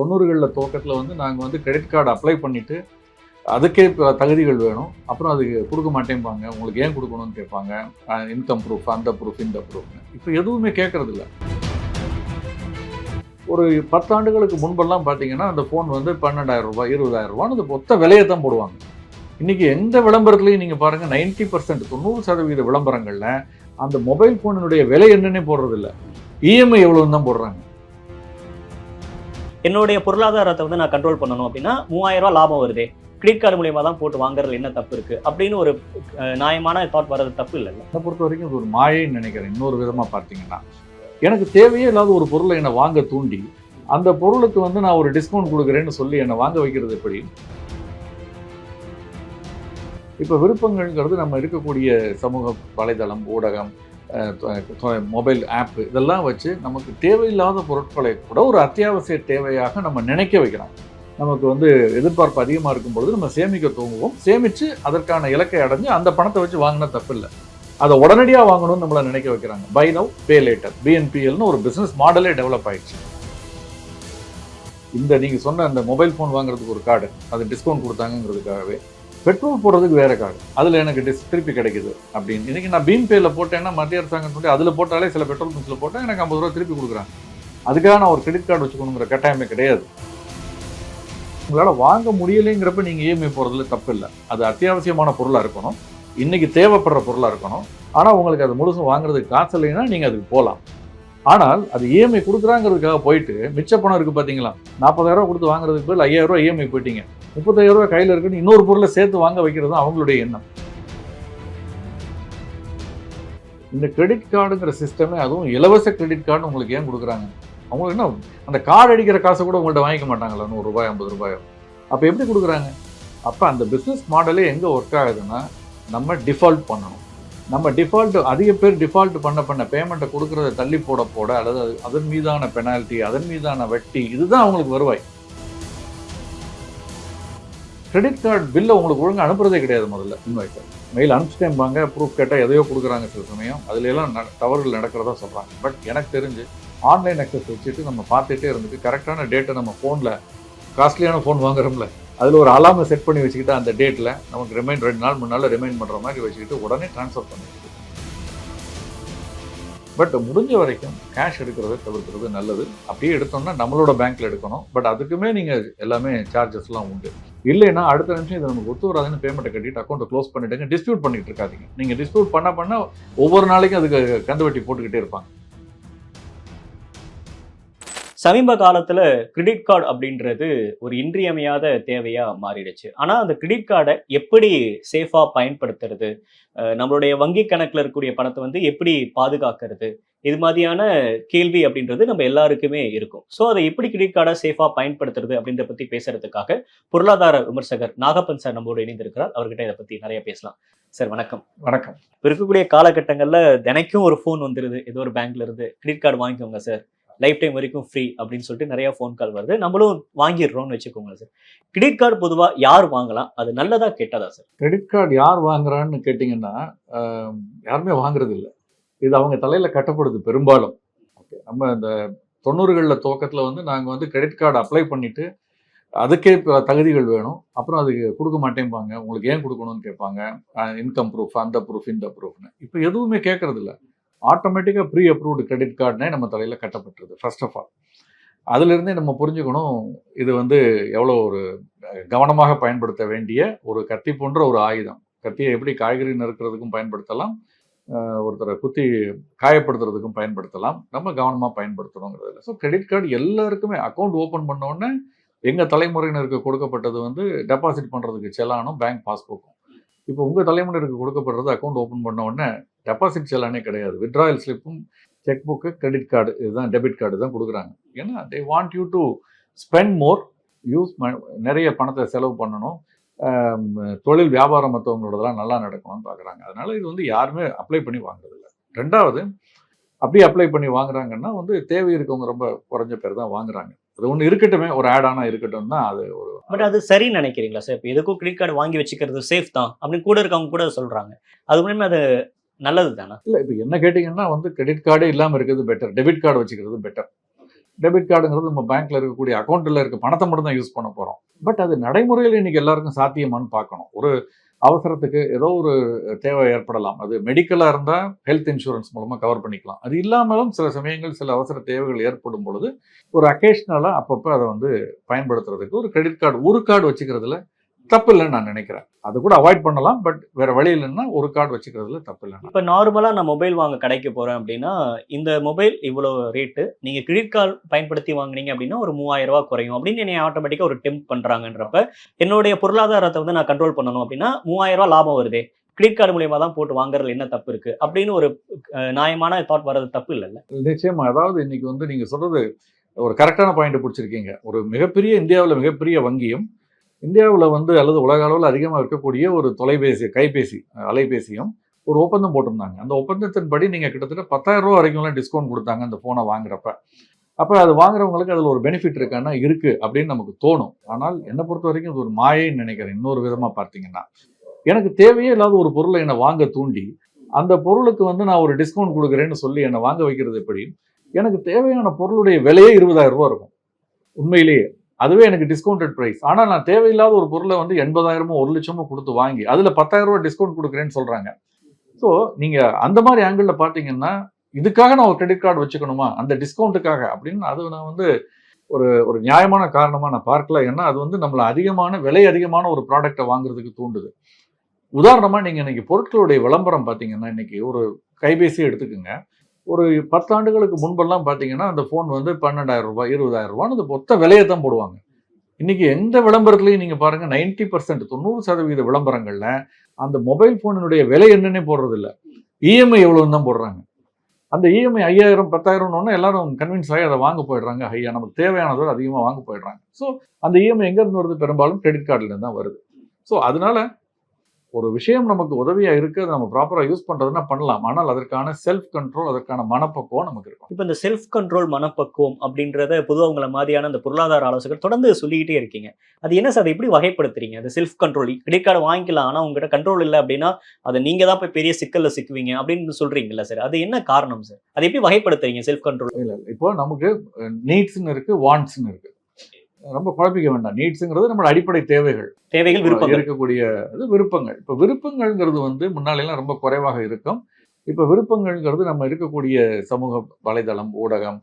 90களில் துவக்கத்தில் வந்து நாங்கள் வந்து கிரெடிட் கார்டு அப்ளை பண்ணிவிட்டு அதுக்கே தகுதிகள் வேணும். அப்புறம் அது கொடுக்க மாட்டேன்பாங்க. உங்களுக்கு ஏன் கொடுக்கணும்னு கேட்பாங்க. இன்கம் ப்ரூஃப், அந்த ப்ரூஃப், இந்த ப்ரூஃப்னு. இப்போ எதுவுமே கேட்கறதில்ல. ஒரு 10 ஆண்டுகளுக்கு முன்பெல்லாம் பார்த்தீங்கன்னா அந்த ஃபோன் வந்து ரூ. 12,000 20,000 அது மொத்த விலையை தான் போடுவாங்க. இன்னைக்கு எந்த விளம்பரத்துலையும் நீங்கள் பாருங்கள் 90% 90% விளம்பரங்களில் அந்த மொபைல் ஃபோனினுடைய விலை என்னன்னே போடுறதில்ல. இஎம்ஐ எவ்வளோன்னு தான் போடுறாங்க. என்னுடைய பொருளாதாரத்தை வந்து நான் கண்ட்ரோல் பண்ணணும் அப்படின்னா 3000 லாபம் வருதே, கிரெடிட் கார்டு மூலியமா தான் போட்டு வாங்குறதுல என்ன தப்பு இருக்கு அப்படின்னு ஒரு நியாயமான தாட் வர்றது தப்பு இல்லைல்ல? அதை பொறுத்த வரைக்கும் இது ஒரு மாயைன்னு நினைக்கிறேன். இன்னொரு விதமாக பார்த்தீங்கன்னா, எனக்கு தேவையே இல்லாத ஒரு பொருளை என்னை வாங்க தூண்டி அந்த பொருளுக்கு வந்து நான் ஒரு டிஸ்கவுண்ட் கொடுக்குறேன்னு சொல்லி என்னை வாங்க வைக்கிறது எப்படி? இப்போ விருப்பங்கள்ங்கிறது நம்ம இருக்கக்கூடிய சமூக வலைதளம், ஊடகம், மொபைல் ஆப்பு இதெல்லாம் வச்சு நமக்கு தேவையில்லாத பொருட்களை கூட ஒரு அத்தியாவசிய தேவையாக நம்ம நினைக்க வைக்கிறோம். நமக்கு வந்து எதிர்பார்ப்பு அதிகமாக இருக்கும் பொழுது நம்ம சேமிக்க தூங்குவோம். சேமித்து அதற்கான இலக்கை அடைஞ்சு அந்த பணத்தை வச்சு வாங்கினா தப்பு இல்லை. அதை உடனடியாக வாங்கணும்னு நம்மளை நினைக்க வைக்கிறாங்க. பை நவ் பே லேட்டர், பிஎன்பிஎல்னு ஒரு பிஸ்னஸ் மாடலே டெவலப் ஆயிடுச்சு. இந்த நீங்கள் சொன்ன அந்த மொபைல் ஃபோன் வாங்குறதுக்கு ஒரு கார்டு, அது டிஸ்கவுண்ட் கொடுத்தாங்கிறதுக்காகவே பெட்ரோல் போடுறதுக்கு வேறு கார்டு, அதில் எனக்கு திருப்பி கிடைக்குது அப்படின்னு. இன்றைக்கி நான் பீம் பேயில் போட்டேன்னா மத்திய அரசாங்கம் சொல்லி அதில் போட்டாலே சில பெட்ரோல் பங்க்ஸில் போட்டால் எனக்கு 50 ரூபா திருப்பி கொடுக்குறாங்க. அதுக்காக நான் ஒரு கிரெடிட் கார்டு வச்சுக்கணுங்கிற கட்டாயமே கிடையாது. உங்களால் வாங்க முடியலைங்கிறப்ப நீங்கள் இஎம்ஐ போகிறதுல தப்பு இல்லை. அது அத்தியாவசியமான பொருளாக இருக்கணும், இன்றைக்கி தேவைப்படுற பொருளாக இருக்கணும். ஆனால் உங்களுக்கு அது முழுசும் வாங்குறதுக்கு காசு இல்லைன்னா நீங்கள் அதுக்கு போகலாம். ஆனால் அது இஎம்ஐ கொடுக்குறாங்கிறதுக்காக போயிட்டு மிச்ச பணம் இருக்குது பார்த்தீங்களா, 40,000 ரூபா கொடுத்து வாங்குறதுக்கு பதில் 5,000 ரூபா இஎம்ஐ போயிட்டீங்க, 30,000 ரூபா கையில் இருக்குன்னு இன்னொரு பொருளை சேர்த்து வாங்க வைக்கிறது தான் அவங்களுடைய எண்ணம். இந்த கிரெடிட் கார்டுங்கிற சிஸ்டமே, அதுவும் இலவச கிரெடிட் கார்டு உங்களுக்கு ஏன் கொடுக்குறாங்க? அவங்களுக்கு என்ன, அந்த கார்டு அடிக்கிற காசை கூட உங்கள்கிட்ட வாங்கிக்க மாட்டாங்களா? 100 ரூபாய் 50 ரூபாயோ? அப்போ எப்படி கொடுக்குறாங்க? அப்போ அந்த பிஸ்னஸ் மாடலே எங்கே ஒர்க் ஆகுதுன்னா, நம்ம டிஃபால்ட் பண்ணணும். நம்ம டிஃபால்ட், அதிக பேர் டிஃபால்ட் பண்ண பேமெண்ட்டை கொடுக்குறத தள்ளி போட அல்லது அதன் மீதான பெனால்ட்டி, அதன் மீதான வட்டி, இதுதான் அவங்களுக்கு வருவாய். கிரெடிட் கார்டு பில்லை உங்களுக்கு ஒழுங்காக அனுப்புறதே கிடையாது. முதல்ல இன்வாய்ஸ் மெயில் அனுப்பிச்சிட்டேம்பாங்க, ப்ரூஃப் கேட்டால் எதையோ கொடுக்குறாங்க. சில சமயம் அதுலெல்லாம் தவறுகள் நடக்கிறதா சொல்கிறாங்க. பட் எனக்கு தெரிஞ்சு ஆன்லைன் அக்சஸ் வச்சுட்டு நம்ம பார்த்துட்டே இருந்துட்டு கரெக்டான டேட்டை நம்ம ஃபோனில், காஸ்ட்லியான ஃபோன் வாங்குறோம்ல, அதில் ஒரு அலாமை செட் பண்ணி வச்சுக்கிட்டு அந்த டேட்டில் நமக்கு ரிமைண்ட் 2 நாள் 3 நாளில் ரிமைண்ட் பண்ணுற மாதிரி வச்சுக்கிட்டு உடனே ட்ரான்ஸ்ஃபர் பண்ணிக்கிட்டு. பட் முடிஞ்ச வரைக்கும் கேஷ் எடுக்கிறத தவிர்க்கிறது நல்லது. அப்படியே எடுத்தோம்னா நம்மளோட பேங்க்கில் எடுக்கணும். பட் அதுக்குமே நீங்கள் எல்லாமே சார்ஜஸ்லாம் உண்டு. இல்லைன்னா அடுத்த நிமிஷம் இது நமக்கு ஒத்து வராதுன்னு பேமெண்ட்டை கட்டிட்டு அக்கௌண்ட்டை க்ளோஸ் பண்ணிவிடுங்க. டிஸ்பியூட் பண்ணிட்டு இருக்காதீங்க. நீங்கள் டிஸ்பியூட் பண்ண ஒவ்வொரு நாளைக்கும் அதுக்கு கந்து வட்டி போட்டுக்கிட்டே இருப்பாங்க. சமீப காலத்துல கிரெடிட் கார்டு அப்படின்றது ஒரு இன்றியமையாத தேவையா மாறிடுச்சு. ஆனா அந்த கிரெடிட் கார்டை எப்படி சேஃபா பயன்படுத்துறது, நம்மளுடைய வங்கி கணக்குல இருக்கக்கூடிய பணத்தை வந்து எப்படி பாதுகாக்கிறது, இது மாதிரியான கேள்வி அப்படின்றது நம்ம எல்லாருக்குமே இருக்கும். ஸோ அதை எப்படி கிரெடிட் கார்டை சேஃபா பயன்படுத்துறது அப்படின்றத பத்தி பேசுறதுக்காக பொருளாதார விமர்சகர் நாகப்பன் சார் நம்மளோட இணைந்திருக்கிறார். அவர்கிட்ட இதை பத்தி நிறைய பேசலாம். சார் வணக்கம். வணக்கம். இருக்கக்கூடிய காலகட்டங்கள்ல தினைக்கும் ஒரு ஃபோன் வந்துருது, ஏதோ ஒரு பேங்க்ல இருந்து கிரெடிட் கார்டு வாங்கிக்கோங்க சார், லைஃப் டைம் வரைக்கும் ஃப்ரீ அப்படின்னு சொல்லிட்டு நிறைய ஃபோன் கால் வருது. நம்மளும் வாங்கிடுறோம்னு வச்சுக்கோங்க சார். கிரெடிட் கார்டு பொதுவாக யார் வாங்கலாம், அது நல்லதா கெட்டதா சார்? கிரெடிட் கார்டு யார் வாங்குறான்னு கேட்டிங்கன்னா, யாருமே வாங்குறது இல்லை. இது அவங்க தலையில் கட்டப்படுது பெரும்பாலும். ஓகே, நம்ம இந்த 90களில் துவக்கத்தில் வந்து நாங்கள் வந்து கிரெடிட் கார்டு அப்ளை பண்ணிவிட்டு அதுக்கே தகுதிகள் வேணும், அப்புறம் அது கொடுக்க மாட்டேன்பாங்க. உங்களுக்கு ஏன் கொடுக்கணும்னு கேட்பாங்க. இன்கம் ப்ரூஃப், அந்த ப்ரூஃப், இந்த ப்ரூஃப்னு. இப்போ எதுவுமே கேட்கறது இல்லை. ஆட்டோமேட்டிக்காக ப்ரீ அப்ரூவ்டு கிரெடிட் கார்டுனே நம்ம தலையில் கட்டப்பட்டுருது. ஃபர்ஸ்ட் ஆஃப் ஆல் அதிலிருந்தே நம்ம புரிஞ்சுக்கணும், இது வந்து எவ்வளோ ஒரு கவனமாக பயன்படுத்த வேண்டிய ஒரு கத்தி போன்ற ஒரு ஆயுதம். கத்தியை எப்படி காய்கறி நறுக்கிறதுக்கும் பயன்படுத்தலாம், ஒருத்தரை குத்தி காயப்படுத்துறதுக்கும் பயன்படுத்தலாம். நம்ம கவனமாக பயன்படுத்தணுங்கிறதுல. ஸோ கிரெடிட் கார்டு எல்லாருக்குமே அக்கௌண்ட் ஓப்பன் பண்ணோடனே எங்கள் தலைமுறையினருக்கு கொடுக்கப்பட்டது வந்து டெபாசிட் பண்ணுறதுக்கு செலானும் பேங்க் பாஸ்புக்கும். இப்போ உங்கள் தலைமுறைக்கு கொடுக்கப்படுறது அக்கௌண்ட் ஓப்பன் பண்ண உடனே டெபாசிட் செலானே கிடையாது. வித்ட்ராயல் ஸ்லிப்பும், செக் புக்கு, கிரெடிட் கார்டு, இதுதான் டெபிட் கார்டு தான் கொடுக்குறாங்க. ஏன்னா they want you to spend more, நிறைய பணத்தை செலவு பண்ணணும், தொழில் வியாபாரம் மற்றவங்களோடதெல்லாம் நல்லா நடக்கணும்னு பார்க்குறாங்க. அதனால இது வந்து யாருமே அப்ளை பண்ணி வாங்குறதில்ல. ரெண்டாவது, அப்படியே அப்ளை பண்ணி வாங்குறாங்கன்னா வந்து தேவை இருக்கவங்க ரொம்ப குறைஞ்ச பேர் தான் வாங்குறாங்க. அது ஒன்று இருக்கட்டுமே, ஒரு ஆட் ஆனால் இருக்கட்டும் தான் அது ஒரு. பட் அது சரின்னு நினைக்கிறீங்களா சார்? இப்போ எதுக்கும் கிரெடிட் கார்டு வாங்கி வச்சுக்கிறது சேஃப் தான் அப்படின்னு கூட இருக்கவங்க கூட சொல்கிறாங்க. அது மூலமே அது நல்லது தானே? இல்லை, இப்போ என்ன கேட்டிங்கன்னா வந்து கிரெடிட் கார்டே இல்லாமல் இருக்கிறது பெட்டர், டெபிட் கார்டு வச்சுக்கிறது பெட்டர். டெபிட் கார்டுங்கிறது நம்ம பேங்க்ல இருக்கக்கூடிய அக்கௌண்ட்டில் இருக்க பணத்தை மட்டும் தான் யூஸ் பண்ண போகிறோம். பட் அது நடைமுறையில் இன்னைக்கு எல்லாருக்கும் சாத்தியமானு பார்க்கணும். ஒரு அவசரத்துக்கு ஏதோ ஒரு தேவை ஏற்படலாம். அது மெடிக்கலாக இருந்தால் ஹெல்த் இன்சூரன்ஸ் மூலமாக கவர் பண்ணிக்கலாம். அது இல்லாமலும் சில சமயங்கள் சில அவசர தேவைகள் ஏற்படும் பொழுது ஒரு அக்கேஷனலாக அப்பப்போ அதை வந்து பயன்படுத்துறதுக்கு ஒரு கிரெடிட் கார்டு ஒரு கார்டு வச்சுக்கிறதுல தப்பு இல்லைன்னு நான் நினைக்கிறேன். அது கூட அவாய்ட் பண்ணலாம். பட் வேற வழி இல்லைன்னா ஒரு கார்டு வச்சுக்கிறதுல தப்பு இல்லை. இப்போ நார்மலா நான் மொபைல் வாங்க கடைக்கு போறேன் அப்படின்னா, இந்த மொபைல் இவ்வளோ ரேட்டு, நீங்க கிரெடிட் கார்டு பயன்படுத்தி வாங்குனீங்க அப்படின்னா ஒரு ரூ. 3000 குறையும் அப்படின்னு என்னைய ஆட்டோமேட்டிக்கா ஒரு டெம்ப்ட் பண்றாங்கன்றப்ப, என்னுடைய பொருளாதாரத்தை வந்து நான் கண்ட்ரோல் பண்ணணும் அப்படின்னா ரூ. 3000 லாபம் வருதே, கிரெடிட் கார்டு மூலியமா தான் போட்டு வாங்குறதுல என்ன தப்பு இருக்கு அப்படின்னு ஒரு நியாயமான தாட் வர்றது தப்பு இல்லைல்ல? நிச்சயமா. அதாவது இன்னைக்கு வந்து நீங்க சொல்றது ஒரு கரெக்டான பாயிண்ட் பிடிச்சிருக்கீங்க. ஒரு மிகப்பெரிய இந்தியாவில் மிகப்பெரிய வங்கியும் இந்தியாவில் வந்து அல்லது உலக அளவில் அதிகமாக இருக்கக்கூடிய ஒரு கைபேசி அலைபேசியும் ஒரு ஒப்பந்தம் போட்டிருந்தாங்க. அந்த ஒப்பந்தத்தின்படி நீங்கள் கிட்டத்தட்ட ரூ. 10,000 வரைக்கும்லாம் டிஸ்கவுண்ட் கொடுத்தாங்க அந்த ஃபோனை வாங்குறப்ப. அப்போ அது வாங்குறவங்களுக்கு அதில் ஒரு பெனிஃபிட் இருக்கான்னா இருக்கு அப்படின்னு நமக்கு தோணும். ஆனால் என்னை பொறுத்த வரைக்கும் இது ஒரு மாயைன்னு நினைக்கிறேன். இன்னொரு விதமாக பார்த்தீங்கன்னா, எனக்கு தேவையே இல்லாத ஒரு பொருளை என்னை வாங்க தூண்டி அந்த பொருளுக்கு வந்து நான் ஒரு டிஸ்கவுண்ட் கொடுக்குறேன்னு சொல்லி என்னை வாங்க வைக்கிறது எப்படி? எனக்கு தேவையான பொருளுடைய விலையே ரூ. 20,000 இருக்கும் உண்மையிலேயே. அதுவே எனக்கு டிஸ்கவுண்டட் ப்ரைஸ். ஆனால் நான் தேவையில்லாத ஒரு பொருளை வந்து 80,000 1,00,000 கொடுத்து வாங்கி அதில் ரூ. 10,000 டிஸ்கவுண்ட் கொடுக்குறேன்னு சொல்றாங்க. ஸோ நீங்க அந்த மாதிரி ஆங்கிளில் பார்த்தீங்கன்னா, இதுக்காக நான் ஒரு கிரெடிட் கார்டு வச்சுக்கணுமா அந்த டிஸ்கவுண்ட்டுக்காக அப்படின்னு அது நான் வந்து ஒரு ஒரு நியாயமான காரணமாக நான் பார்க்கல. ஏன்னா அது வந்து நம்மளை விலை அதிகமான ஒரு ப்ராடக்டை வாங்குறதுக்கு தூண்டுது. உதாரணமாக நீங்கள் இன்னைக்கு பொருட்களுடைய விளம்பரம் பார்த்தீங்கன்னா, இன்னைக்கு ஒரு கைபேசி எடுத்துக்கோங்க. ஒரு 10 ஆண்டுகளுக்கு முன்பெல்லாம் பார்த்தீங்கன்னா அந்த ஃபோன் வந்து ரூ. 12,000 20,000 அது மொத்த விலையை தான் போடுவாங்க. இன்னைக்கு எந்த விளம்பரத்துலையும் நீங்கள் பாருங்க 90% 90% விளம்பரங்கள்ல அந்த மொபைல் ஃபோனினுடைய விலை என்னன்னே போடுறது இல்லை. இஎம்ஐ எவ்வளோன்னு தான் போடுறாங்க. அந்த இஎம்ஐ 5,000 10,000 எல்லாரும் கன்வின்ஸ் ஆகி அதை வாங்க போயிடுறாங்க. ஹையா நமக்கு தேவையானதோடு அதிகமாக வாங்க போயிடுறாங்க. ஸோ அந்த இஎம்ஐ எங்கேருந்து வருது? பெரும்பாலும் கிரெடிட் கார்டுலேருந்து தான் வருது. ஸோ அதனால ஒரு விஷயம் நமக்கு உதவியா இருக்கு, அதை நம்ம ப்ராப்பரா யூஸ் பண்றதுன்னா பண்ணலாம். ஆனால் அதற்கான செல்ஃப் கண்ட்ரோல், அதற்கான மனப்பக்குவம் நமக்கு இருக்கும். இப்போ இந்த செல்ஃப் கண்ட்ரோல் மனப்பக்குவம் அப்படின்றத பொதுவாக உங்களை மாதிரியான அந்த பொருளாதார ஆலோசகர் தொடர்ந்து சொல்லிக்கிட்டே இருக்கீங்க. அது என்ன சார்? அதை எப்படி வகைப்படுத்துறீங்க? அது செல்ஃப் கண்ட்ரோல், கிரெடிட் கார்டு வாங்கிக்கலாம், ஆனால் உங்ககிட்ட கண்ட்ரோல் இல்லை அப்படின்னா அதை நீங்க தான் போய் பெரிய சிக்கல்ல சிக்குவீங்க அப்படின்னு சொல்றீங்கல்ல சார்? அது என்ன காரணம் சார்? அதை எப்படி வகைப்படுத்துறீங்க செல்ஃப் கண்ட்ரோல்? இல்லை, இப்போ நமக்கு நீட்ஸ்ன்னு இருக்கு, வாண்ட்ஸ்ன்னு இருக்கு. ரொம்ப குழப்பிக்க வேண்டாம். நீட்ஸுங்கிறது நம்மளோட அடிப்படை தேவைகள், விருப்பங்கள் இருக்கக்கூடிய விருப்பங்கள். இப்போ விருப்பங்கள்ங்கிறது வந்து முன்னாலெல்லாம் ரொம்ப குறைவாக இருக்கும். இப்போ விருப்பங்கள்ங்கிறது நம்ம இருக்கக்கூடிய சமூக வலைதளம், ஊடகம்,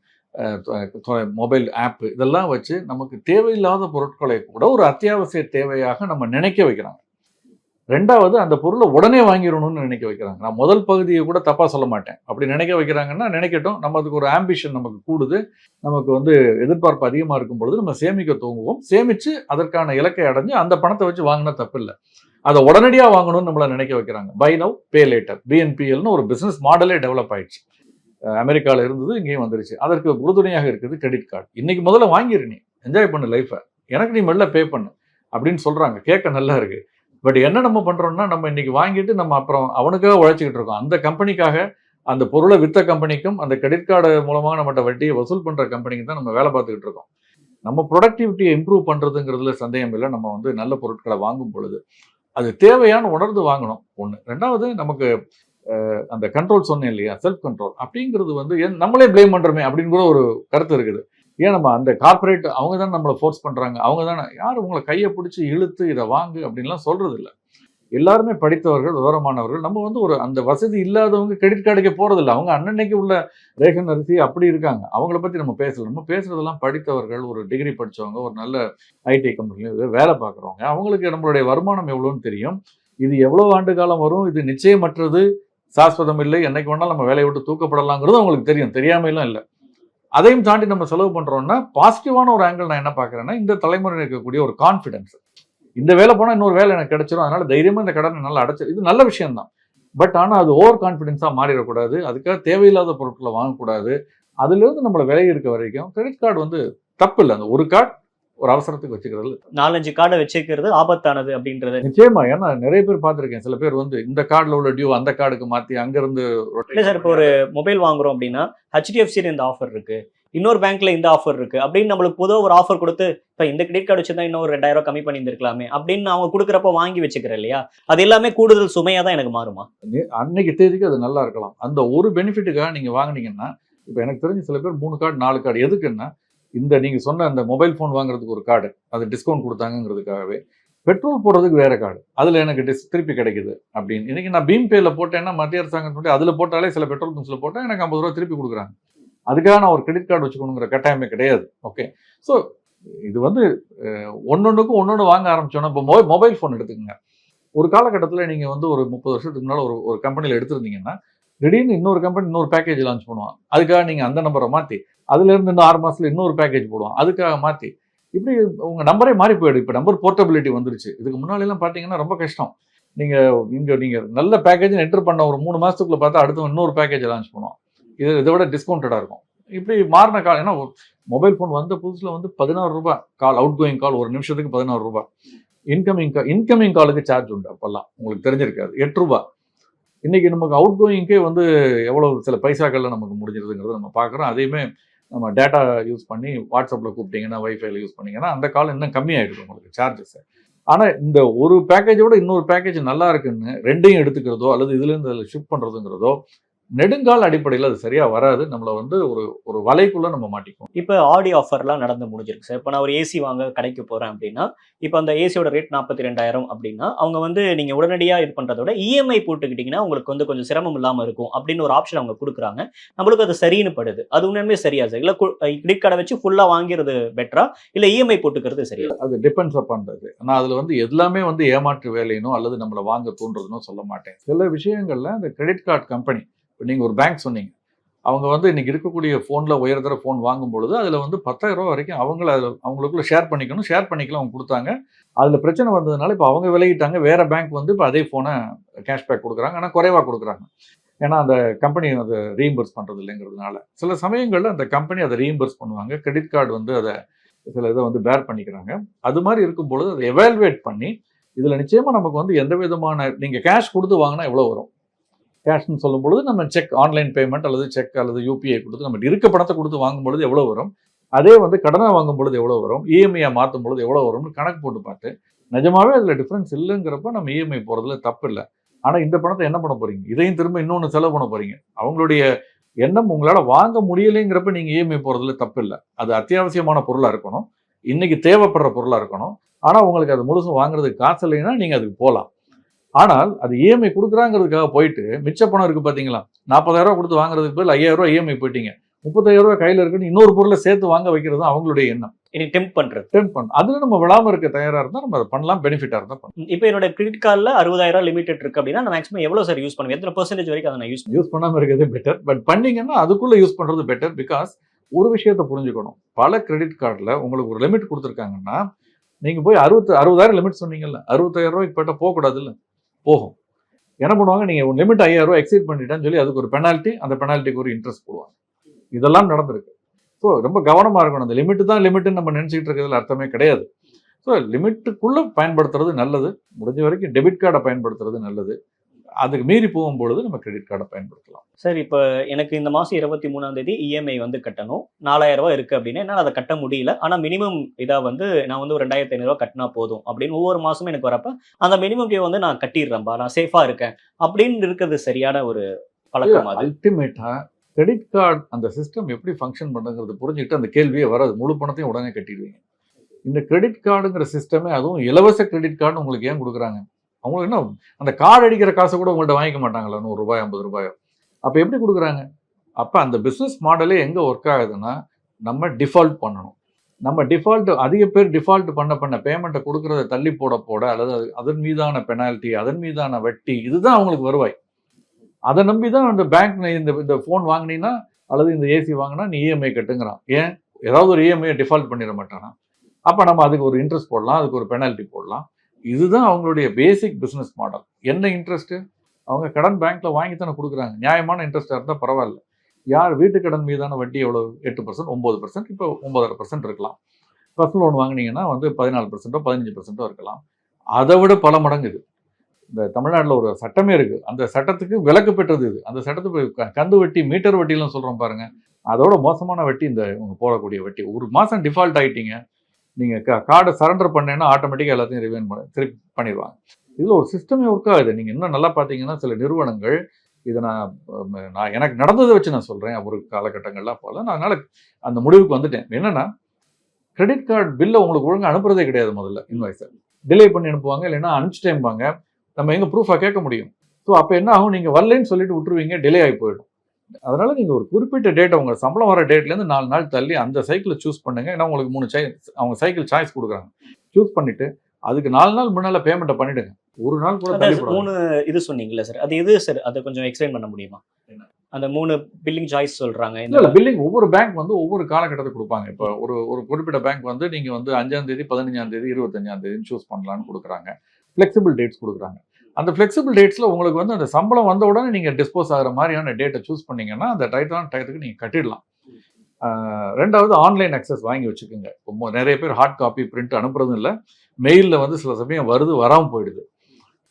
மொபைல் ஆப் இதெல்லாம் வச்சு நமக்கு தேவையில்லாத பொருட்களை கூட ஒரு அத்தியாவசிய தேவையாக நம்ம நினைக்க வைக்கிறாங்க. ரெண்டாவது, அந்த பொருளை உடனே வாங்கிடணும்னு நினைக்க வைக்கிறாங்க. நான் முதல் பகுதியை கூட தப்பா சொல்ல மாட்டேன். அப்படி நினைக்க வைக்கிறாங்கன்னா நினைக்கட்டும். நம்ம அதுக்கு ஒரு ஆம்பிஷன் நமக்கு கூடுது. நமக்கு வந்து எதிர்பார்ப்பு அதிகமா இருக்கும் பொழுது நம்ம சேமிக்க துவங்குவோம். சேமிச்சு அதற்கான இலக்கை அடைஞ்சு அந்த பணத்தை வச்சு வாங்கினா தப்பு இல்லை. அதை உடனடியா வாங்கணும்னு நம்மள நினைக்க வைக்கிறாங்க. பை நவ் பே லேட்டர், பிஎன்பிஎல்னு ஒரு பிசினஸ் மாடலே டெவலப் ஆயிடுச்சு. அமெரிக்காவில் இருந்தது, இங்கேயும் வந்துருச்சு. அதற்கு உறுதுணையாக இருக்குது கிரெடிட் கார்டு. இன்னைக்கு முதல்ல வாங்கிரு, நீ என்ஜாய் பண்ணு லைஃபை, எனக்கு நீ மெல்ல பே பண்ணு அப்படின்னு சொல்றாங்க. கேட்க நல்லா இருக்கு. பட் என்ன நம்ம பண்றோம்னா, நம்ம இன்னைக்கு வாங்கிட்டு நம்ம அப்புறம் அவனுக்காக உழைச்சிக்கிட்டு இருக்கோம். அந்த கம்பெனிக்காக, அந்த பொருளை வித்த கம்பெனிக்கும் அந்த கிரெடிட் கார்டு மூலமாக நம்மகிட்ட வட்டியை வசூல் பண்ற கம்பெனிக்கு தான் நம்ம வேலை பார்த்துக்கிட்டு இருக்கோம். நம்ம ப்ரொடக்டிவிட்டியை இம்ப்ரூவ் பண்றதுங்கிறதுல சந்தேகம் இல்லை. நம்ம வந்து நல்ல பொருட்களை வாங்கும் பொழுது அது தேவையான உணர்ந்து வாங்கணும் ஒன்று. ரெண்டாவது, நமக்கு அந்த கண்ட்ரோல் சொன்னேன் இல்லையா, செல்ஃப் கண்ட்ரோல் அப்படிங்கிறது வந்து நம்மளே பிளேம் பண்றோமே அப்படின்னு கூட ஒரு கருத்து இருக்குது. ஏன் நம்ம அந்த கார்பரேட் அவங்க தான் நம்மளை ஃபோர்ஸ் பண்றாங்க. அவங்க தானே யாரும் உங்களை கையை பிடிச்சி இழுத்து இதை வாங்கு அப்படின்லாம் சொல்றது இல்லை. எல்லாருமே படித்தவர்கள், விவரமானவர்கள். நம்ம வந்து ஒரு அந்த வசதி இல்லாதவங்க கிரெடிட் கார்டுக்கே போறதில்லை. அவங்க அன்னன்னைக்கு உள்ள ரேஷன் அரிசி அப்படி இருக்காங்க. அவங்கள பத்தி நம்ம பேசல. நம்ம பேசுறதெல்லாம் படித்தவர்கள், ஒரு டிகிரி படிச்சவங்க, ஒரு நல்ல ஐடி கம்பெனில வேலை பார்க்குறவங்க. அவங்களுக்கு நம்மளுடைய வருமானம் எவ்வளோன்னு தெரியும். இது எவ்வளோ ஆண்டு காலம் வரும், இது நிச்சயமற்றது, சாஸ்வதம் இல்லை, என்னைக்கு வேணாலும் நம்ம வேலையை விட்டு தூக்கப்படலாங்கிறது அவங்களுக்கு தெரியும். தெரியாமையெல்லாம் இல்லை. அதையும் தாண்டி நம்ம செலவு பண்றோம்னா பாசிட்டிவான ஒரு ஆங்கிள் நான் என்ன பார்க்குறேன்னா, இந்த தலைமுறையில் இருக்கக்கூடிய ஒரு கான்ஃபிடன்ஸ். இந்த வேலை போனால் இன்னொரு வேலை எனக்கு கிடைச்சிடும், அதனால தைரியமா இந்த கடனை நல்லா அடைச்சு, இது நல்ல விஷயம் தான். பட் ஆனால் அது ஓவர் கான்ஃபிடென்ஸாக மாறிடக்கூடாது. அதுக்காக தேவையில்லாத பொருட்களை வாங்கக்கூடாது. அதுலேருந்து நம்மளை விலகி இருக்க வரைக்கும் கிரெடிட் கார்டு வந்து தப்பு இல்லை. அந்த ஒரு கார்டு ஒரு அவசரத்துக்கு வச்சுக்கிறது 4-5 கார்டை வச்சுக்கிறது ஆபத்தானது அப்படின்றது நிச்சயமா. ஏன்னா நிறைய பேர் பார்த்துருக்கேன். சில பேர் வந்து இந்த கார்டில் உள்ள டியூ அந்த கார்டுக்கு மாற்றி அங்கிருந்து இல்லை சார். இப்போ ஒரு மொபைல் வாங்குறோம் அப்படின்னா ஹெச்டிஎஃப்சியில் இந்த ஆஃபர் இருக்கு, இன்னொரு பேங்க்ல இந்த ஆஃபர் இருக்கு அப்படின்னு நம்மளுக்கு பொதுவாக ஒரு ஆஃபர் கொடுத்து, இப்போ இந்த கிரெடிட் கார்டு வச்சுதான் இன்னும் ஒரு 2,000 கம்மி பண்ணியிருந்திருக்கலாமே அப்படின்னு அவங்க கொடுக்குறப்ப வாங்கி வச்சுக்கிறேன் இல்லையா? அது எல்லாமே கூடுதல் சுமையாக தான் எனக்கு மாறுமா? அன்னைக்கு தேதிக்கு அது நல்லா இருக்கலாம். அந்த ஒரு பெனிஃபிட்டுக்காக நீங்கள் வாங்கினீங்கன்னா, இப்போ எனக்கு தெரிஞ்சு சில பேர் 3 கார்டு 4 கார்டு எதுக்குன்னா, இந்த நீங்கள் சொன்ன அந்த மொபைல் ஃபோன் வாங்குறதுக்கு ஒரு கார்டு, அது டிஸ்கவுண்ட் கொடுத்தாங்கிறதுக்காகவே பெட்ரோல் போடுறதுக்கு வேற கார்டு, அதில் எனக்கு திருப்பி கிடைக்குது அப்படின்னு. இன்றைக்கி நான் பீம் பேல போட்டேன்னா மத்திய அரசாங்கம் அதில் போட்டாலே சில பெட்ரோல் பங்க்ஸில் போட்டால் எனக்கு 50 ரூபா திருப்பி கொடுக்குறாங்க. அதுக்காக நான் ஒரு கிரெடிட் கார்டு வச்சுக்கணுங்கிற கட்டாயமே கிடையாது. ஓகே, ஸோ இது வந்து ஒன்னொன்றுக்கும் ஒன்னொன்று வாங்க ஆரம்பிச்சோன்னா, இப்போ மொபைல் ஃபோன் எடுத்துக்கோங்க. ஒரு காலகட்டத்தில் நீங்கள் வந்து ஒரு 30 வருஷத்துக்கு முன்னால் ஒரு கம்பெனியில் எடுத்திருந்தீங்கன்னா, திடீர்னு இன்னொரு கம்பெனி இன்னொரு பேக்கேஜ் லான்ச் பண்ணுவான். அதுக்காக நீங்கள் அந்த நம்பரை மாற்றி, அதுலேருந்து இன்னும் 6 மாதத்தில் இன்னொரு பேக்கேஜ் போடுவான், அதுக்காக மாற்றி, இப்படி உங்கள் நம்பரே மாறி போயிடும். இப்போ நம்பர் போர்ட்டபிலிட்டி வந்துருச்சு. இதுக்கு முன்னாடிலாம் பார்த்தீங்கன்னா ரொம்ப கஷ்டம். நீங்கள் நல்ல பேக்கேஜ் என்டர் பண்ண ஒரு 3 மாதத்துக்குள்ளே பார்த்தா அடுத்து இன்னொரு பேக்கேஜ் லான்ச் பண்ணுவோம். இதை விட டிஸ்கவுண்டடாக இருக்கும். இப்படி மாறின கால், ஏன்னா மொபைல் ஃபோன் வந்த புதுசில் வந்து 16 ரூபா கால், அவுட் கோயிங் கால் ஒரு நிமிஷத்துக்கு 16 ரூபா. இன்கமிங் காலுக்கு சார்ஜ் உண்டு. அப்போல்லாம் உங்களுக்கு தெரிஞ்சிருக்காது, 8 ரூபா. இன்னைக்கு நமக்கு அவுட் கோயிங்கே வந்து எவ்வளவு சில பைசாக்கள்ல நமக்கு முடிஞ்சிருதுங்கிறத நம்ம பார்க்குறோம். அதையுமே நம்ம டேட்டா யூஸ் பண்ணி வாட்ஸ்அப்பில் கூப்பிட்டீங்கன்னா, வைஃபைல யூஸ் பண்ணிங்கன்னா அந்த கால் இன்னும் கம்மியாயிடுது உங்களுக்கு சார்ஜஸ். ஆனால் இந்த ஒரு பேக்கேஜோட இன்னொரு பேக்கேஜ் நல்லா இருக்குன்னு ரெண்டையும் எடுத்துக்கிறதோ அல்லது இதுலேருந்து அதில் ஷிஃப்ட் பண்ணுறதுங்கிறதோ நெடுங்கால அடிப்படையில் அது சரியா வராது. நம்மளை வந்து ஒரு வலைக்குள்ள நம்ம மாட்டிக்குவோம். இப்போ ஆடி ஆஃபர்லாம் நடந்து முடிஞ்சிருக்கு சார். இப்போ நான் ஒரு ஏசி வாங்க கடைக்கு போறேன் அப்படின்னா, இப்போ அந்த ஏசியோட ரேட் 42,000 அப்படின்னா, அவங்க வந்து நீங்க உடனடியா இது பண்றத விட இஎம்ஐ போட்டுக்கிட்டீங்கன்னா உங்களுக்கு வந்து கொஞ்சம் சிரமம் இல்லாம இருக்கும் அப்படின்னு ஒரு ஆப்ஷன் அவங்க கொடுக்குறாங்க. நம்மளுக்கு அது சரின்னு படுது. அது உண்மையுமே சரியா சார்? இல்ல கிரெடிட் கார்டை வச்சு ஃபுல்லா வாங்கிறது பெட்டரா, இல்ல இஎம்ஐ போட்டுக்கிறது சரியா? அது டிபெண்ட்ஸ் அப்பான் அது. நான் அதுல வந்து எல்லாமே வந்து ஏமாற்று வேலையினோ அல்லது நம்மளை வாங்க தூண்டுறதுனோ சொல்ல மாட்டேன். சில விஷயங்கள்ல அந்த கிரெடிட் கார்டு கம்பெனி, இப்போ நீங்கள் ஒரு பேங்க் சொன்னீங்க, அவங்க வந்து இன்னைக்கு இருக்கக்கூடிய ஃபோனில் உயர்தர ஃபோன் வாங்கும் பொழுது அதில் வந்து 10,000 ரூபா வரைக்கும் அவங்களுக்குள்ள ஷேர் பண்ணிக்கலாம் அவங்க கொடுத்தாங்க. அதில் பிரச்சனை வந்ததுனால இப்போ அவங்க விலகிட்டாங்க. வேற பேங்க் வந்து இப்போ அதே ஃபோனை கேஷ்பேக் கொடுக்குறாங்க, ஆனால் குறைவாக கொடுக்குறாங்க. ஏன்னா அந்த கம்பெனி அதை ரீஇம்பர்ஸ் பண்ணுறது இல்லைங்கிறதுனால. சில சமயங்களில் அந்த கம்பெனி அதை ரீஇம்பர்ஸ் பண்ணுவாங்க, கிரெடிட் கார்டு வந்து அதை சில இதை வந்து பேர் பண்ணிக்கிறாங்க. அது மாதிரி இருக்கும் பொழுது அதை எவால்வேட் பண்ணி இதில் நிச்சயமாக நமக்கு வந்து எந்த விதமான, நீங்கள் கேஷ் கொடுத்து வாங்கினா எவ்வளோ வரும், கேஷ்னு சொல்லும் பொழுது நம்ம செக், ஆன்லைன் பேமெண்ட் அல்லது செக் அல்லது யூபிஐ கொடுத்து நம்ம இருக்க பணத்தை கொடுத்து வாங்கும் பொழுது எவ்வளோ வரும், அதே வந்து கடனாக வாங்கும் பொழுது எவ்வளோ வரும், இஎம்ஐ மாற்றும் பொழுது எவ்வளோ வரும்னு கணக்கு போட்டு பார்த்து நிஜமாவே அதில் டிஃப்ரென்ஸ் இல்லைங்கிறப்ப நம்ம இஎம்ஐ போகிறதுல தப்பு இல்லை. ஆனால் இந்த பணத்தை என்ன பண்ண போறீங்க, இதையும் திரும்ப இன்னொன்று செலவு பண்ண போறீங்க. அவங்களுடைய எண்ணம் உங்களால் வாங்க முடியலைங்கிறப்ப நீங்கள் இஎம்ஐ போகிறதுல தப்பு இல்லை. அது அத்தியாவசியமான பொருளாக இருக்கணும், இன்னைக்கு தேவைப்படுற பொருளாக இருக்கணும். ஆனால் உங்களுக்கு அது முழுசும் வாங்குறதுக்கு காசு இல்லைன்னா நீங்கள் அதுக்கு போகலாம். ஆனால் அது இஎம்ஐ கொடுக்குறாங்கிறதுக்காக போயிட்டு மிச்ச பணம் இருக்குது பார்த்தீங்களா, 40,000 ரூபா கொடுத்து வாங்குறதுக்கு பதில் 5,000 ரூபா இஎம்ஐ போயிட்டீங்க, 30,000 ரூபா கையில் இருக்குன்னு இன்னொரு பொருளை சேர்த்து வாங்க வைக்கிறது தான் அவங்களுடைய எண்ணம். டெம்ப் பண்றது. அதில் நம்ம விழாம இருக்க தயாராக இருந்தால் நம்ம அதை பண்ணலாம், பெனிஃபிட்டாக இருந்தால் பண்ணலாம். இப்போ என்னோட கிரெடிட் கார்டில் 60,000 லிமிடெட் இருக்கு அப்படின்னா நான் மேக்ஸிமம் எவ்வளோ சார் யூஸ் பண்ணுவேன், எத்தனை பெர்சன்டேஜ் வரைக்கும் அதை நான் யூஸ் பண்ணாமல் இருக்கிறது பெட்டர். பட் பண்ணீங்கன்னா அதுக்குள்ளே யூஸ் பண்ணுறது பெட்டர். பிகாஸ் ஒரு விஷயத்தை புரிஞ்சுக்கணும், பல கிரெடிட் கார்டில் உங்களுக்கு ஒரு லிமிட் கொடுத்துருக்காங்கன்னா, நீங்கள் போய் 60,000 லிமிட் சொன்னீங்கல்ல, 60,000 ரூபாய்க்கு போயிட்டால் போகக்கூடாது இல்லை, போகும். என்ன பண்ணுவாங்க, நீங்கள் ஒரு லிமிட் 5,000 ரூபாய் எக்ஸீட் பண்ணிட்டான்னு சொல்லி அதுக்கு ஒரு பெனால்ட்டி, அந்த பெனால்ட்டிக்கு ஒரு இன்ட்ரெஸ்ட் போடுவாங்க. இதெல்லாம் நடந்திருக்கு. ஸோ ரொம்ப கவனமாக இருக்கணும். அந்த லிமிட்டு தான் லிமிட்டுன்னு நம்ம நினச்சிக்கிட்டு இருக்கிறதுல அர்த்தமே கிடையாது. ஸோ லிமிட்டுக்குள்ளே பயன்படுத்துறது நல்லது, முடிஞ்ச வரைக்கும் டெபிட் கார்டை பயன்படுத்துறது நல்லது. அதுக்கு மீறி போகும்பொழுது நம்ம கிரெடிட் கார்டை பயன்படுத்தலாம். சார், இப்போ எனக்கு இந்த மாதம் 23ஆம் தேதி இஎம்ஐ வந்து கட்டணும், 4,000 ரூபா இருக்குது அப்படின்னா என்னால் அதை கட்ட முடியல. ஆனால் மினிமம் இதாக வந்து நான் வந்து ஒரு 2,500 ரூபா கட்டினா போதும் அப்படின்னு ஒவ்வொரு மாதமும் எனக்கு வரப்ப அந்த மினிமம் டியூ வந்து நான் கட்டிடுறேன்பா, நான் சேஃபாக இருக்கேன் அப்படின்னு இருக்கிறது சரியான ஒரு பழக்கம்? அல்டிமேட்டாக கிரெடிட் கார்டு அந்த சிஸ்டம் எப்படி ஃபங்க்ஷன் பண்ணுங்கிறது புரிஞ்சுக்கிட்டு அந்த கேள்வியே வராது. முழு பணத்தையும் உடனே கட்டிடுவீங்க. இந்த கிரெடிட் கார்டுங்கிற சிஸ்டமே, அதுவும் இலவச கிரெடிட் கார்டு உங்களுக்கு ஏன் கொடுக்குறாங்க, அவங்களுக்கு என்ன அந்த கார்டு அடிக்கிற காசை கூட உங்கள்கிட்ட வாங்கிக்க மாட்டாங்களா, 100 ரூபாய் 50 ரூபாயோ? அப்போ எப்படி கொடுக்குறாங்க? அப்போ அந்த பிஸ்னஸ் மாடலே எங்கே ஒர்க் ஆகுதுன்னா, நம்ம டிஃபால்ட் பண்ணணும். நம்ம அதிக பேர் டிஃபால்ட் பண்ண பேமெண்ட்டை கொடுக்குறத தள்ளி போட அல்லது அதன் மீதான பெனால்ட்டி, அதன் மீதான வட்டி, இதுதான் அவங்களுக்கு வருவாய். அதை நம்பி தான் அந்த பேங்க் இந்த ஃபோன் வாங்கினீங்கன்னா அல்லது இந்த ஏசி வாங்கினா நீ இஎம்ஐ கட்டுங்கிறான். ஏன், ஏதாவது ஒரு இஎம்ஐயை டிஃபால்ட் பண்ணிட மாட்டானா? அப்போ நம்ம அதுக்கு ஒரு இன்ட்ரெஸ்ட் போடலாம், அதுக்கு ஒரு பெனால்ட்டி போடலாம். இதுதான் அவங்களுடைய பேசிக் பிஸ்னஸ் மாடல். என்ன இன்ட்ரெஸ்ட்டு, அவங்க கடன் பேங்க்ல வாங்கி தானே கொடுக்குறாங்க. நியாயமான இன்ட்ரெஸ்ட்டாக இருந்தால் பரவாயில்ல. யார் வீட்டு கடன் மீதான வட்டி எவ்வளோ, 8%, 9%, இப்போ 9.5% இருக்கலாம். பர்சனல் லோன் வாங்கினீங்கன்னா வந்து 14%, 15% இருக்கலாம். அதை விட பல மடங்கு இது. இந்த தமிழ்நாட்டில் ஒரு சட்டமே இருக்குது, அந்த சட்டத்துக்கு விலக்கு பெற்றது இது. அந்த சட்டத்துக்கு கந்து வட்டி, மீட்டர் வட்டிலாம் சொல்கிறோம் பாருங்க, அதோட மோசமான வட்டி இந்த இவங்க போடக்கூடிய வட்டி. ஒரு மாதம் டிஃபால்ட் ஆகிட்டீங்க, நீங்கள் கார்டை சரண்டர் பண்ணேன்னா ஆட்டோமேட்டிக்காக எல்லாத்தையும் திருப்பி பண்ணிடுவாங்க. இதில் ஒரு சிஸ்டமே ஒர்க் ஆகுது. நீங்கள் இன்னும் நல்லா பார்த்தீங்கன்னா சில நிறுவனங்கள், இதை நான் எனக்கு நடந்ததை வச்சு நான் சொல்கிறேன், ஒரு காலகட்டங்கள்லாம் போல நான் அதனால் அந்த முடிவுக்கு வந்துட்டேன். என்னென்னா, கிரெடிட் கார்டு பில்லை உங்களுக்கு ஒழுங்காக அனுப்புறதே கிடையாது. முதல்ல இன்வாய்ஸை டிலே பண்ணி அனுப்புவாங்க, இல்லைன்னா அனுப்பிச்சிட்டேம்பாங்க. நம்ம எங்கே ப்ரூஃபாக கேட்க முடியும்? ஸோ அப்போ என்ன ஆகும், நீங்கள் வரலன்னு சொல்லிட்டு விட்டுருவீங்க, டிலே ஆகி போயிடும். அதனால நீங்கள் ஒரு குறிப்பிட்ட டேட், உங்கள் சம்பளம் வர டேட்லேருந்து 4 நாள் தள்ளி அந்த சைக்கிளை சூஸ் பண்ணுங்க. ஏன்னா உங்களுக்கு 3 அவங்க சைக்கிள் சாய்ஸ் கொடுக்குறாங்க. சூஸ் பண்ணிட்டு அதுக்கு 4 நாள் முன்னால பேமெண்ட்டை பண்ணிடுங்க. ஒரு நாள் கூட தள்ளி போடாதீங்க. 3 இது சொன்னீங்கல்ல சார், அது எது சார்? அதை கொஞ்சம் எக்ஸ்பிளைன் பண்ண முடியுமா? அந்த 3 பில்லிங் சாய்ஸ் சொல்றாங்க. இல்ல பில்லிங் ஒவ்வொரு பேங்க் வந்து ஒவ்வொரு காலகட்டத்தை கொடுப்பாங்க. இப்போ ஒரு குறிப்பிட்ட பேங்க் வந்து நீங்க வந்து 5ஆம் தேதி, 15ஆம் தேதி, 25ஆம் தேதின்னு சூஸ் பண்ணலாம்னு கொடுக்குறாங்க. ஃபிளெக்சிபிள் டேட்ஸ் கொடுக்குறாங்க. அந்த ஃபிளெக்சிபிள் டேட்ஸ்ல உங்களுக்கு வந்து அந்த சம்பளம் வந்த உடனே நீங்க டிஸ்போஸ் ஆகிற மாதிரியான டேட்டை சூஸ் பண்ணீங்கன்னா அந்த டயத்துக்கு நீங்க கட்டிடலாம். ரெண்டாவது ஆன்லைன் அக்சஸ் வாங்கி வச்சுக்கோங்க. இப்போ நிறைய பேர் ஹார்ட் காப்பி பிரிண்ட் அனுப்புறதும் இல்லை, மெயிலில் வந்து சில சமயம் வருது, வராமல் போயிடுது.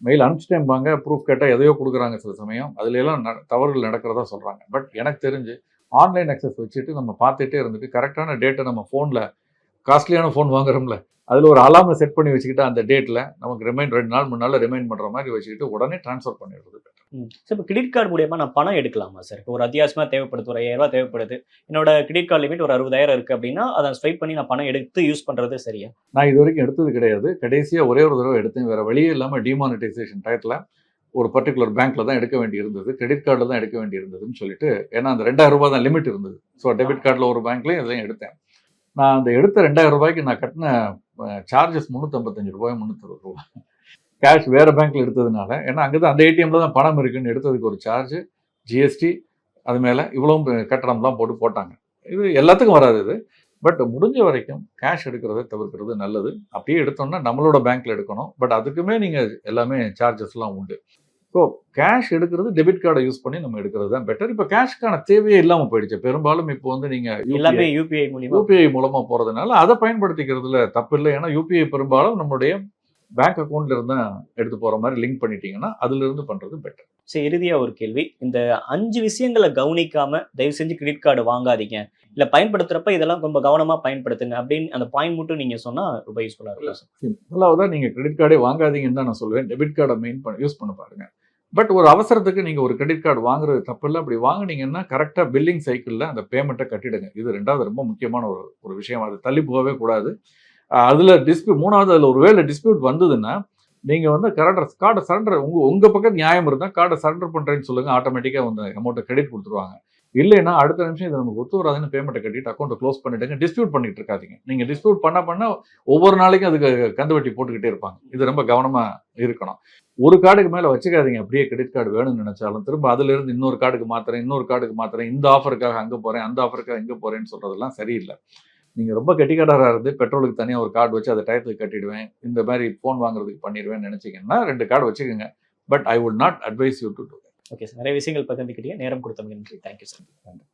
மெயில் அனுப்பிச்சிட்டேம்பாங்க, ப்ரூஃப் கேட்டால் எதையோ கொடுக்குறாங்க. சில சமயம் அதுல எல்லாம் தவறுகள் நடக்கிறதா சொல்கிறாங்க. பட் எனக்கு தெரிஞ்சு ஆன்லைன் அக்சஸ் வச்சுட்டு நம்ம பார்த்துட்டே இருந்துட்டு கரெக்டான டேட்டை நம்ம ஃபோனில், காஸ்ட்லியான ஃபோன் வாங்குறோம்ல, அதில் ஒரு அலாமை செட் பண்ணி வச்சுக்கிட்டு அந்த டேட்டில் நமக்கு 2 நாள் 3 நாளில் ரிமைண்ட் பண்ணுற மாதிரி வச்சுக்கிட்டு உடனே ட்ரான்ஸ்ஃபர் பண்ணிடுறது. சார் இப்போ கிரெடிட் கார்டு மூலியமா நான் பணம் எடுக்கலாமா சார்? இப்போ ஒரு அத்தியாவசியமாக தேவைப்படுது, ஒரு 5000 ரூபாய் தேவைப்படுது, என்னோட கிரெடிட் கார்டு லிமிட் ஒரு 60,000 இருக்குது அப்படின்னா அதை ஸ்வைப் பண்ணி நான் பணம் எடுத்து யூஸ் பண்ணுறது சரியா? நான் இது வரைக்கும் எடுத்தது கிடையாது. கடைசியாக ஒரே ஒரு தடவை எடுத்தேன். வேறு வழியே இல்லாமல் டிமானிட்டைசேஷன் டயத்தில் ஒரு பர்டிகுலர் பேங்க்கில் தான் எடுக்க வேண்டி இருந்தது, கிரெடிட் கார்டில் தான் எடுக்க வேண்டி இருந்ததுன்னு சொல்லிட்டு. ஏன்னா அந்த 2000 ரூபாய் தான் லிமிட் இருந்தது. ஸோ டெபிட் கார்டில் ஒரு பேங்க்லேயும் இதையும் எடுத்தேன். நான் அந்த எடுத்த 2000 ரூபாய்க்கு நான் கட்டின சார்ஜஸ் 355 ரூபாய், 360 ரூபாய். கேஷ் வேறு பேங்க்கில் எடுத்ததுனால, ஏன்னா அங்கே தான் அந்த ஏடிஎம்மில் தான் பணம் இருக்குன்னு எடுத்ததுக்கு ஒரு சார்ஜ், ஜிஎஸ்டி, அது மேலே இவ்வளவும் கட்டணம்லாம் போட்டாங்க. இது எல்லாத்துக்கும் வராது இது. பட் முடிஞ்ச வரைக்கும் கேஷ் எடுக்கிறத தவிர்க்கிறது நல்லது. அப்படியே எடுத்தோம்னா நம்மளோட பேங்க்கில் எடுக்கணும். பட் அதுக்குமே நீங்கள் எல்லாமே சார்ஜஸ்லாம் உண்டு. ஸோ கேஷ் எடுக்கிறது டெபிட் கார்டை யூஸ் பண்ணி நம்ம எடுக்கிறது தான் பெட்டர். இப்போ கேஷ்க்கான தேவையே இல்லாமல் போயிடுச்சு. பெரும்பாலும் இப்போ வந்து நீங்கள் எல்லாமே யூபிஐ மூலமாக போகிறதுனால அதை பயன்படுத்திக்கிறதுல தப்பு இல்லை. ஏன்னா யூபிஐ பெரும்பாலும் நம்மளுடைய பேங்க் அக்கௌண்ட்ல இருந்து எடுத்து போகிற மாதிரி லிங்க் பண்ணிட்டீங்கன்னா அதுலேருந்து பண்ணுறது பெட்டர். சரி, இறுதியாக ஒரு கேள்வி. இந்த 5 விஷயங்களை கவனிக்காம தயவு செஞ்சு கிரெடிட் கார்டு வாங்காதீங்க, இல்லை பயன்படுத்துகிறப்ப இதெல்லாம் ரொம்ப கவனமாக பயன்படுத்துங்க அப்படின்னு அந்த பாயிண்ட் மட்டும் நீங்கள் சொன்னால் ரொம்ப யூஸ்ஃபுல்லாக இருக்கும். முதலாவதாக நீங்கள் கிரெடிட் கார்டே வாங்காதீங்கன்னு தான் நான் சொல்லுவேன். டெபிட் கார்டை யூஸ் பண்ண பாருங்க. பட் ஒரு அவசரத்துக்கு நீங்கள் ஒரு கிரெடிட் கார்டு வாங்குறது தப்பு இல்லை. அப்படி வாங்கினீங்கன்னா கரெக்டாக பில்லிங் சைக்கிளில் அந்த பேமெண்ட்டை கட்டிடுங்க. இது ரெண்டாவது ரொம்ப முக்கியமான ஒரு விஷயம். அது தள்ளி போகவே கூடாது. அதில் மூணாவது அதில் ஒரு வேளை டிஸ்பியூட் வந்ததுன்னா நீங்கள் வந்து கார்டை சரண்டர், உங்கள் பக்கம் நியாயம் இருந்தால் கார்டை சரண்டர் பண்ணுறேன்னு சொல்லுங்கள். ஆட்டோமேட்டிக்காக வந்து அமௌண்ட்டை கிரெடிட் கொடுத்துருவாங்க. இல்லைன்னா அடுத்த நிமிஷம் இது நமக்கு ஒத்து வராதுன்னு பேமெண்ட்டை கட்டிட்டு அக்கௌண்ட்டை க்ளோஸ் பண்ணிவிடுங்க. டிஸ்பியூட் பண்ணிட்டு இருக்காதீங்க. நீங்கள் டிஸ்பியூட் பண்ண ஒவ்வொரு நாளைக்கும் அதுக்கு கந்து வட்டி போட்டுக்கிட்டே இருப்பாங்க. இது ரொம்ப கவனமாக இருக்கணும். ஒரு கார்டுக்கு மேலே வச்சுக்காதீங்க. அப்படியே கிரெடிட் கார்டு வேணும்னு நினைச்சாலும் திரும்ப அதிலிருந்து இன்னொரு கார்டுக்கு மாத்துறேன், இந்த ஆஃபருக்காக அங்கே போகிறேன், அந்த ஆஃபருக்காக இங்கே போகிறேன்னு சொல்கிறதெல்லாம் சரியில்லை. நீங்கள் ரொம்ப கெட்டிக்காரராக இருந்து பெட்ரோலுக்கு தனியாக ஒரு கார்டு வச்சு அதை டயத்துக்கு கட்டிடுவேன், இந்த மாதிரி ஃபோன் வாங்குறதுக்கு பண்ணிடுவேன்னு நினச்சிங்கன்னா 2 கார்டு வச்சுக்கோங்க. But I would not advise you to do. Okay sir, நிறைய விஷயங்கள் பகிர்ந்துக்கிட்டீங்க. நேரம் கொடுத்தவங்க நன்றி. Thank you sir. நன்றி.